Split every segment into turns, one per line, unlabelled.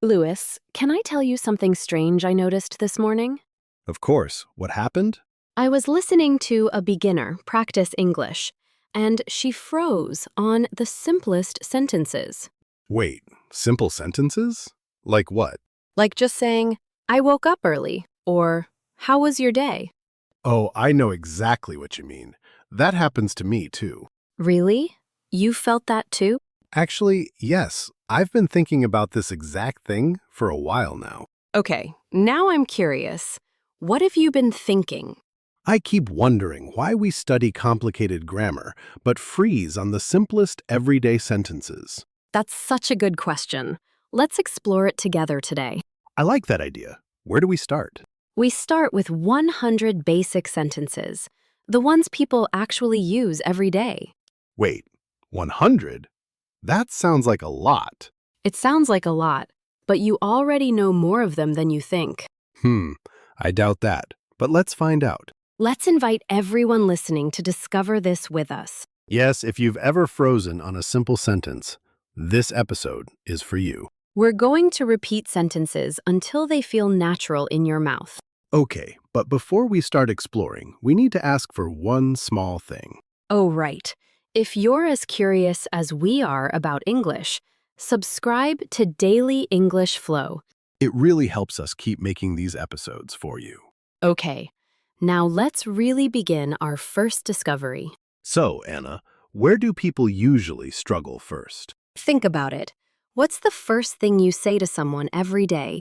Luwis, can I tell you something strange I noticed this morning?
Of course. What happened?
I was listening to a beginner practice English, and she froze on the simplest sentences.
Wait, simple sentences? Like what?
Like just saying, I woke up early, or how was your day?
Oh, I know exactly what you mean. That happens to me, too.
Really? You felt that too?
Actually, yes. I've been thinking about this exact thing for a while now.
Okay, now I'm curious. What have you been thinking?
I keep wondering why we study complicated grammar, but freeze on the simplest everyday sentences.
That's such a good question. Let's explore it together today.
I like that idea. Where do we start?
We start with 100 basic sentences, the ones people actually use every day.
Wait, 100? That sounds like a lot.
It sounds like a lot, but you already know more of them than you think.
I doubt that. But let's find out.
Let's invite everyone listening to discover this with us.
Yes, if you've ever frozen on a simple sentence, this episode is for you.
We're going to repeat sentences until they feel natural in your mouth.
Okay, but before we start exploring, we need to ask for one small thing.
Oh, right. If you're as curious as we are about English, subscribe to Daily English Flow.
It really helps us keep making these episodes for you.
Okay, now let's really begin our first discovery.
So, Anna, where do people usually struggle first?
Think about it. What's the first thing you say to someone every day?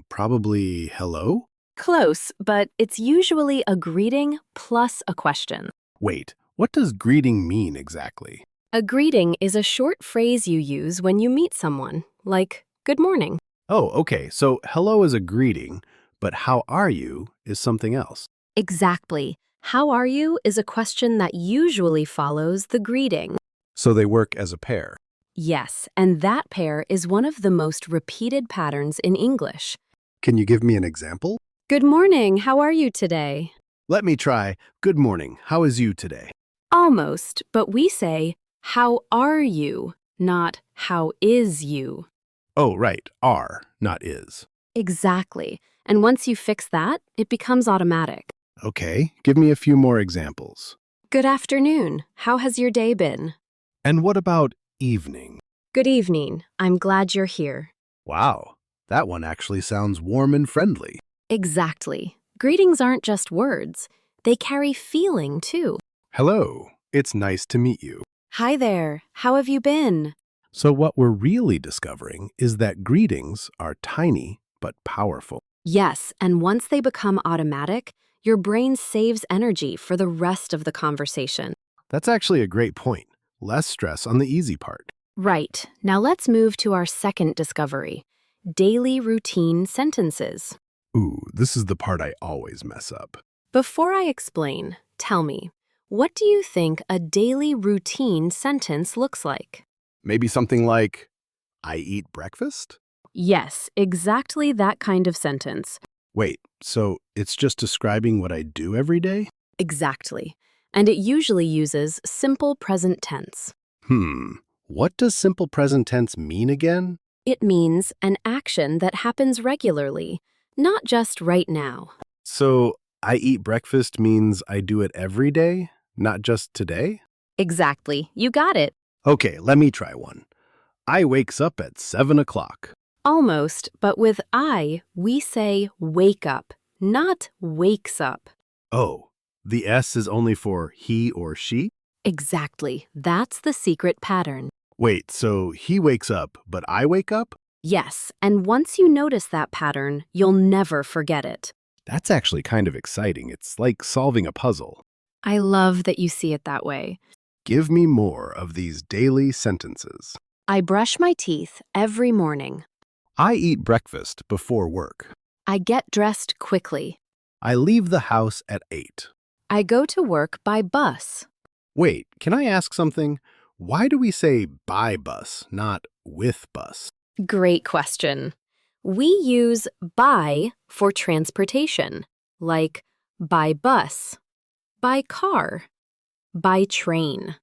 Probably hello?
Close, but it's usually a greeting plus a question.
Wait, what does greeting mean exactly?
A greeting is a short phrase you use when you meet someone, like, good morning.
Oh, okay, so hello is a greeting, but how are you is something else.
Exactly. How are you is a question that usually follows the greeting.
So they work as a pair.
Yes, and that pair is one of the most repeated patterns in English.
Can you give me an example?
Good morning, how are you today?
Let me try. Good morning. How is you today?
Almost, but we say, how are you, not how is you.
Oh, right. Are, not is.
Exactly. And once you fix that, it becomes automatic.
Okay, give me a few more examples.
Good afternoon. How has your day been?
And what about evening?
Good evening. I'm glad you're here.
Wow, that one actually sounds warm and friendly.
Exactly. Greetings aren't just words. They carry feeling, too.
Hello, it's nice to meet you.
Hi there. How have you been?
So what we're really discovering is that greetings are tiny but powerful.
Yes, and once they become automatic, your brain saves energy for the rest of the conversation.
That's actually a great point. Less stress on the easy part.
Right. Now let's move to our second discovery, daily routine sentences.
Ooh, this is the part I always mess up.
Before I explain, tell me, what do you think a daily routine sentence looks like?
Maybe something like, I eat breakfast?
Yes, exactly that kind of sentence.
Wait, so it's just describing what I do every day?
Exactly. And it usually uses simple present tense.
What does simple present tense mean again?
It means an action that happens regularly, not just right now.
So, I eat breakfast means I do it every day, not just today?
Exactly. You got it.
Okay, let me try one. I wakes up at 7 o'clock.
Almost, but with I, we say wake up, not wakes up.
Oh, the S is only for he or she?
Exactly. That's the secret pattern.
Wait, so he wakes up, but I wake up?
Yes, and once you notice that pattern, you'll never forget it.
That's actually kind of exciting. It's like solving a puzzle.
I love that you see it that way.
Give me more of these daily sentences.
I brush my teeth every morning.
I eat breakfast before work.
I get dressed quickly.
I leave the house at 8.
I go to work by bus.
Wait, can I ask something? Why do we say by bus, not with bus?
Great question. We use by for transportation, like by bus, by car, by train.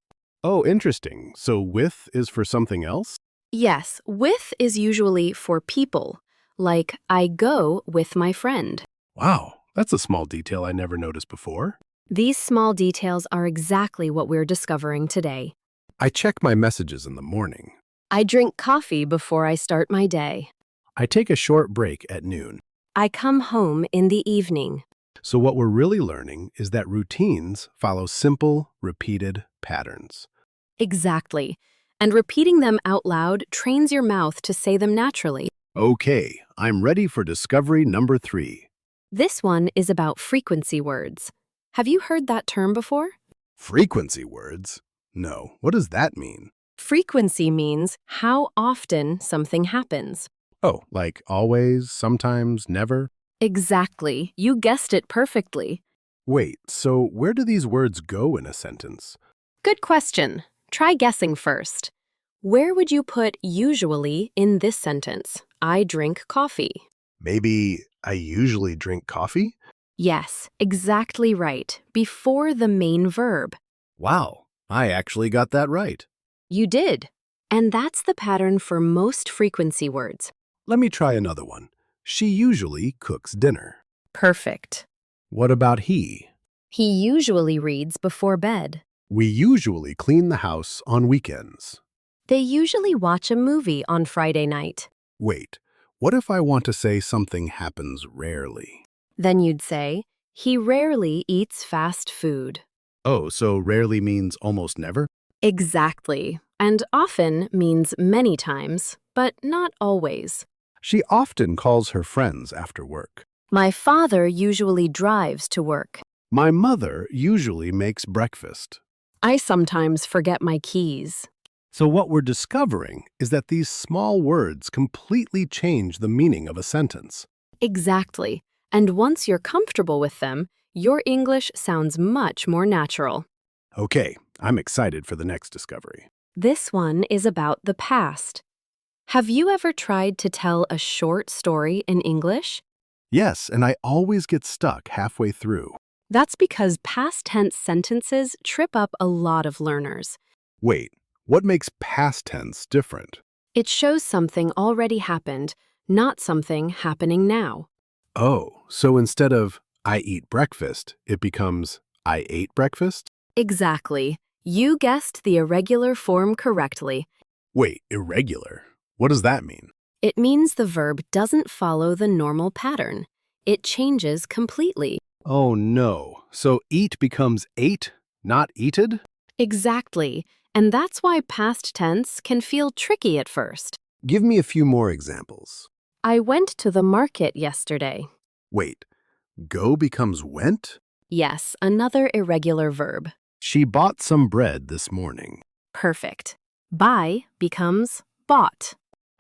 Oh, interesting. So with is for something else?
Yes, with is usually for people, like I go with my friend.
Wow, that's a small detail I never noticed before.
These small details are exactly what we're discovering today.
I check my messages in the morning.
I drink coffee before I start my day.
I take a short break at noon.
I come home in the evening.
So what we're really learning is that routines follow simple, repeated patterns.
Exactly. And repeating them out loud trains your mouth to say them naturally.
Okay, I'm ready for discovery number 3.
This one is about frequency words. Have you heard that term before?
Frequency words? No, what does that mean?
Frequency means how often something happens.
Oh, like always, sometimes, never?
Exactly. You guessed it perfectly.
Wait, so where do these words go in a sentence?
Good question. Try guessing first. Where would you put usually in this sentence? I drink coffee.
Maybe I usually drink coffee?
Yes, exactly right. Before the main verb.
Wow, I actually got that right.
You did. And that's the pattern for most frequency words.
Let me try another one. She usually cooks dinner.
Perfect.
What about he?
He usually reads before bed.
We usually clean the house on weekends.
They usually watch a movie on Friday night.
Wait, what if I want to say something happens rarely?
Then you'd say, he rarely eats fast food.
Oh, so rarely means almost never?
Exactly. And often means many times, but not always.
She often calls her friends after work.
My father usually drives to work.
My mother usually makes breakfast.
I sometimes forget my keys.
So what we're discovering is that these small words completely change the meaning of a sentence.
Exactly. And once you're comfortable with them, your English sounds much more natural.
Okay, I'm excited for the next discovery.
This one is about the past. Have you ever tried to tell a short story in English?
Yes, and I always get stuck halfway through.
That's because past tense sentences trip up a lot of learners.
Wait, what makes past tense different?
It shows something already happened, not something happening now.
Oh, so instead of I eat breakfast, it becomes I ate breakfast?
Exactly. You guessed the irregular form correctly.
Wait, irregular? What does that mean?
It means the verb doesn't follow the normal pattern. It changes completely.
Oh no, so eat becomes ate, not eated?
Exactly. And that's why past tense can feel tricky at first.
Give me a few more examples.
I went to the market yesterday.
Wait, go becomes went?
Yes, another irregular verb.
She bought some bread this morning.
Perfect. Buy becomes bought.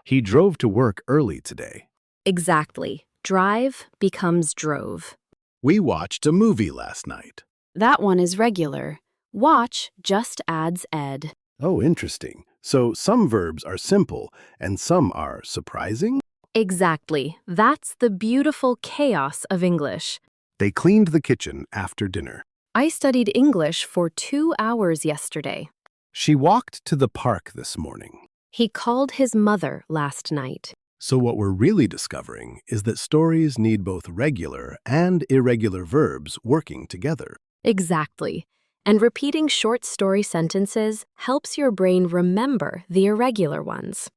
He drove to work early today.
Exactly. Drive becomes drove.
We watched a movie last night.
That one is regular. Watch just adds ed.
Oh, interesting. So some verbs are simple and some are surprising?
Exactly. That's the beautiful chaos of English.
They cleaned the kitchen after dinner.
I studied English for 2 hours yesterday.
She walked to the park this morning.
He called his mother last night.
So what we're really discovering is that stories need both regular and irregular verbs working together.
Exactly. And repeating short story sentences helps your brain remember the irregular ones.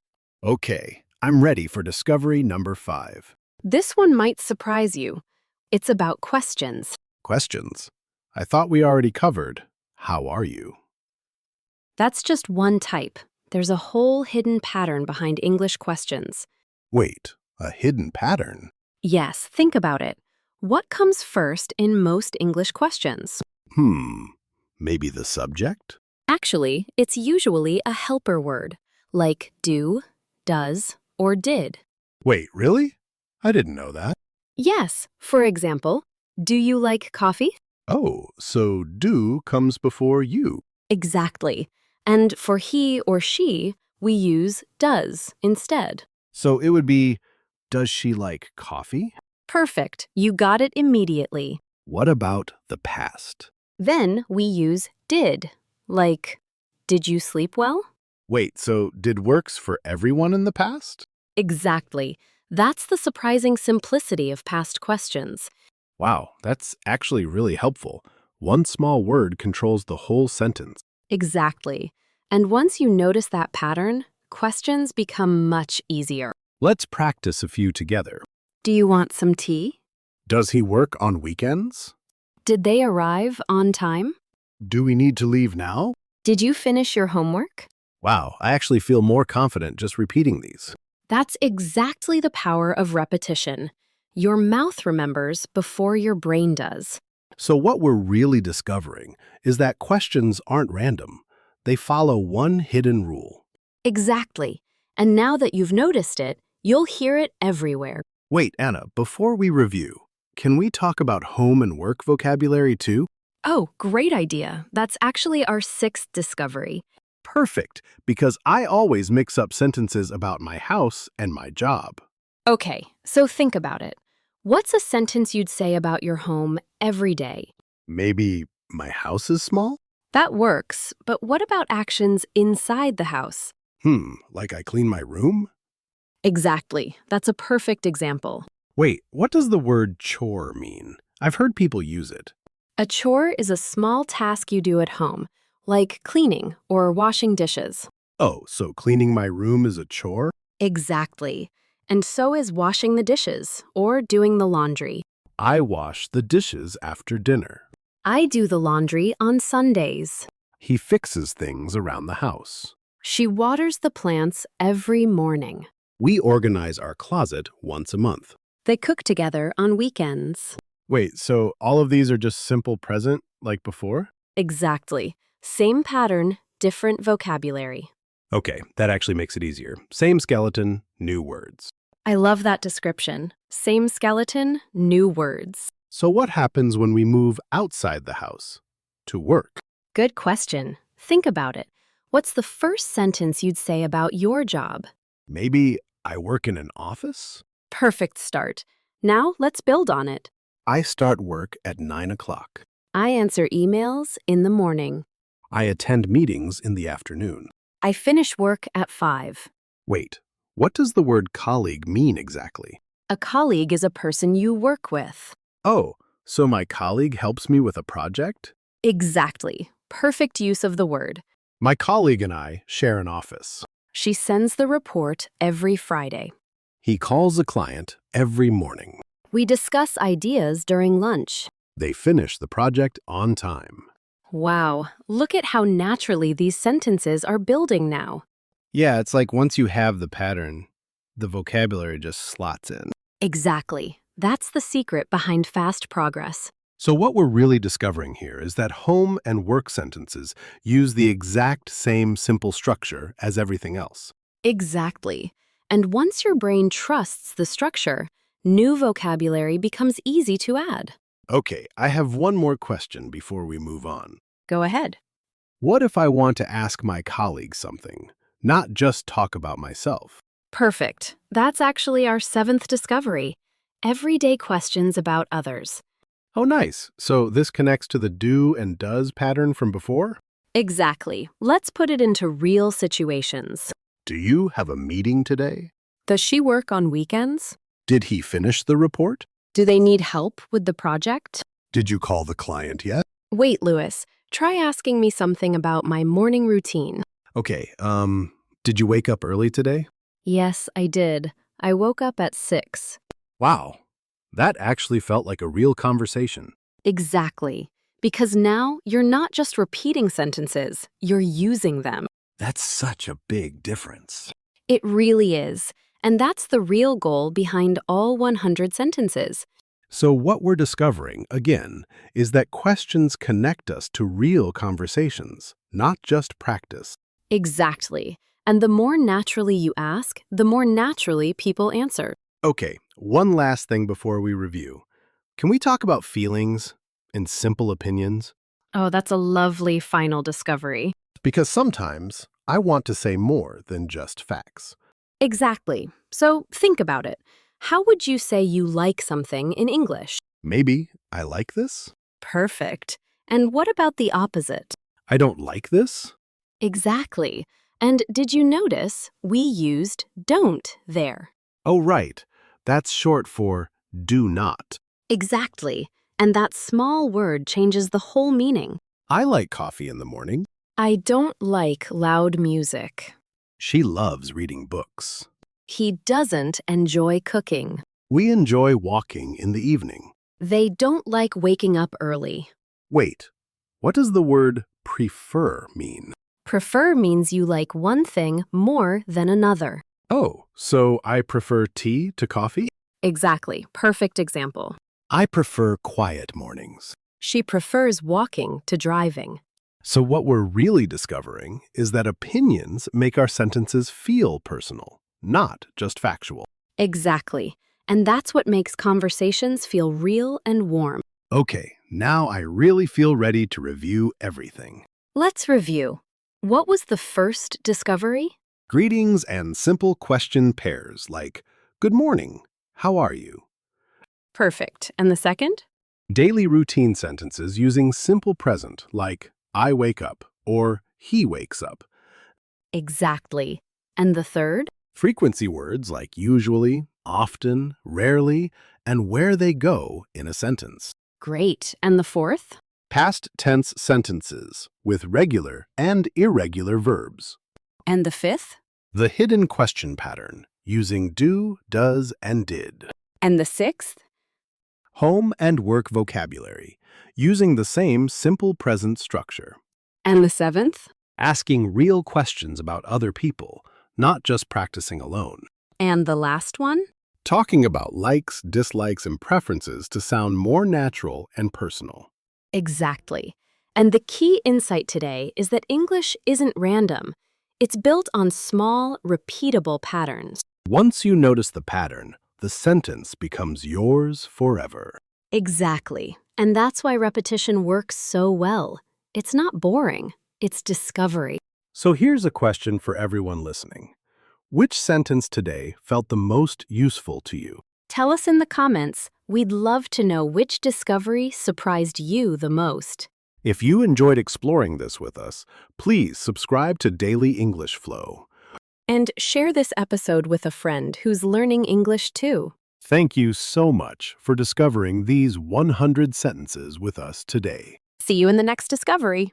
Okay, I'm ready for discovery number 5.
This one might surprise you. It's about questions.
Questions. I thought we already covered, how are you?
That's just one type. There's a whole hidden pattern behind English questions.
Wait, a hidden pattern?
Yes, think about it. What comes first in most English questions?
Maybe the subject?
Actually, it's usually a helper word, like do, does, or did.
Wait, really? I didn't know that.
Yes, for example, do you like coffee?
Oh, so do comes before you.
Exactly. And for he or she, we use does instead.
So it would be, does she like coffee?
Perfect. You got it immediately.
What about the past?
Then we use did, like, did you sleep well?
Wait, so did works for everyone in the past?
Exactly. That's the surprising simplicity of past questions.
Wow, that's actually really helpful. One small word controls the whole sentence.
Exactly. And once you notice that pattern, questions become much easier.
Let's practice a few together.
Do you want some tea?
Does he work on weekends?
Did they arrive on time?
Do we need to leave now?
Did you finish your homework?
Wow, I actually feel more confident just repeating these.
That's exactly the power of repetition. Your mouth remembers before your brain does.
So what we're really discovering is that questions aren't random. They follow one hidden rule.
Exactly. And now that you've noticed it, you'll hear it everywhere.
Wait, Anna, before we review, can we talk about home and work vocabulary too?
Oh, great idea. That's actually our sixth discovery.
Perfect, because I always mix up sentences about my house and my job.
Okay, so think about it. What's a sentence you'd say about your home every day?
Maybe my house is small?
That works, but what about actions inside the house?
Like I clean my room?
Exactly. That's a perfect example.
Wait, what does the word chore mean? I've heard people use it.
A chore is a small task you do at home, like cleaning or washing dishes.
Oh, so cleaning my room is a chore?
Exactly. And so is washing the dishes or doing the laundry.
I wash the dishes after dinner.
I do the laundry on Sundays.
He fixes things around the house.
She waters the plants every morning.
We organize our closet once a month.
They cook together on weekends.
Wait, so all of these are just simple present, like before?
Exactly. Same pattern, different vocabulary.
Okay, that actually makes it easier. Same skeleton, new words.
I love that description. Same skeleton, new words.
So what happens when we move outside the house? To work.
Good question. Think about it. What's the first sentence you'd say about your job?
Maybe I work in an office?
Perfect start. Now let's build on it.
I start work at 9 o'clock.
I answer emails in the morning.
I attend meetings in the afternoon.
I finish work at 5.
Wait, what does the word colleague mean exactly?
A colleague is a person you work with.
Oh, so my colleague helps me with a project?
Exactly. Perfect use of the word.
My colleague and I share an office.
She sends the report every Friday.
He calls a client every morning.
We discuss ideas during lunch.
They finish the project on time.
Wow, look at how naturally these sentences are building now.
Yeah, it's like once you have the pattern, the vocabulary just slots in.
Exactly. That's the secret behind fast progress.
So what we're really discovering here is that home and work sentences use the exact same simple structure as everything else.
Exactly. And once your brain trusts the structure, new vocabulary becomes easy to add.
Okay, I have one more question before we move on.
Go ahead.
What if I want to ask my colleague something, not just talk about myself?
Perfect. That's actually our seventh discovery. Everyday questions about others.
Oh, nice. So this connects to the do and does pattern from before?
Exactly. Let's put it into real situations.
Do you have a meeting today?
Does she work on weekends?
Did he finish the report?
Do they need help with the project?
Did you call the client yet?
Wait, Lewis. Try asking me something about my morning routine.
Okay, did you wake up early today?
Yes, I did. I woke up at 6.
Wow, that actually felt like a real conversation.
Exactly. Because now you're not just repeating sentences, you're using them.
That's such a big difference.
It really is. And that's the real goal behind all 100 sentences.
So what we're discovering, again, is that questions connect us to real conversations, not just practice.
Exactly. And the more naturally you ask, the more naturally people answer.
Okay, one last thing before we review. Can we talk about feelings and simple opinions?
Oh, that's a lovely final discovery.
Because sometimes I want to say more than just facts.
Exactly. So think about it. How would you say you like something in English?
Maybe I like this?
Perfect. And what about the opposite?
I don't like this?
Exactly. And did you notice we used don't there?
Oh, right. That's short for do not.
Exactly. And that small word changes the whole meaning.
I like coffee in the morning.
I don't like loud music.
She loves reading books.
He doesn't enjoy cooking.
We enjoy walking in the evening.
They don't like waking up early.
Wait, what does the word prefer mean?
Prefer means you like one thing more than another.
Oh, so I prefer tea to coffee?
Exactly. Perfect example.
I prefer quiet mornings.
She prefers walking to driving.
So what we're really discovering is that opinions make our sentences feel personal, not just factual.
Exactly. And that's what makes conversations feel real and warm.
Okay, now I really feel ready to review everything.
Let's review. What was the first discovery?
Greetings and simple question pairs like, good morning, how are you?
Perfect. And the second?
Daily routine sentences using simple present like, I wake up or he wakes up.
Exactly. And the third?
Frequency words like usually, often, rarely, and where they go in a sentence.
Great. And the fourth?
Past tense sentences with regular and irregular verbs.
And the fifth?
The hidden question pattern using do, does, and did.
And the sixth?
Home and work vocabulary using the same simple present structure.
And the seventh?
Asking real questions about other people, not just practicing alone.
And the last one?
Talking about likes, dislikes, and preferences to sound more natural and personal.
Exactly. And the key insight today is that English isn't random. It's built on small, repeatable patterns.
Once you notice the pattern, the sentence becomes yours forever.
Exactly. And that's why repetition works so well. It's not boring. It's discovery.
So here's a question for everyone listening. Which sentence today felt the most useful to you?
Tell us in the comments. We'd love to know which discovery surprised you the most.
If you enjoyed exploring this with us, please subscribe to Daily English Flow.
And share this episode with a friend who's learning English too.
Thank you so much for discovering these 100 sentences with us today.
See you in the next discovery.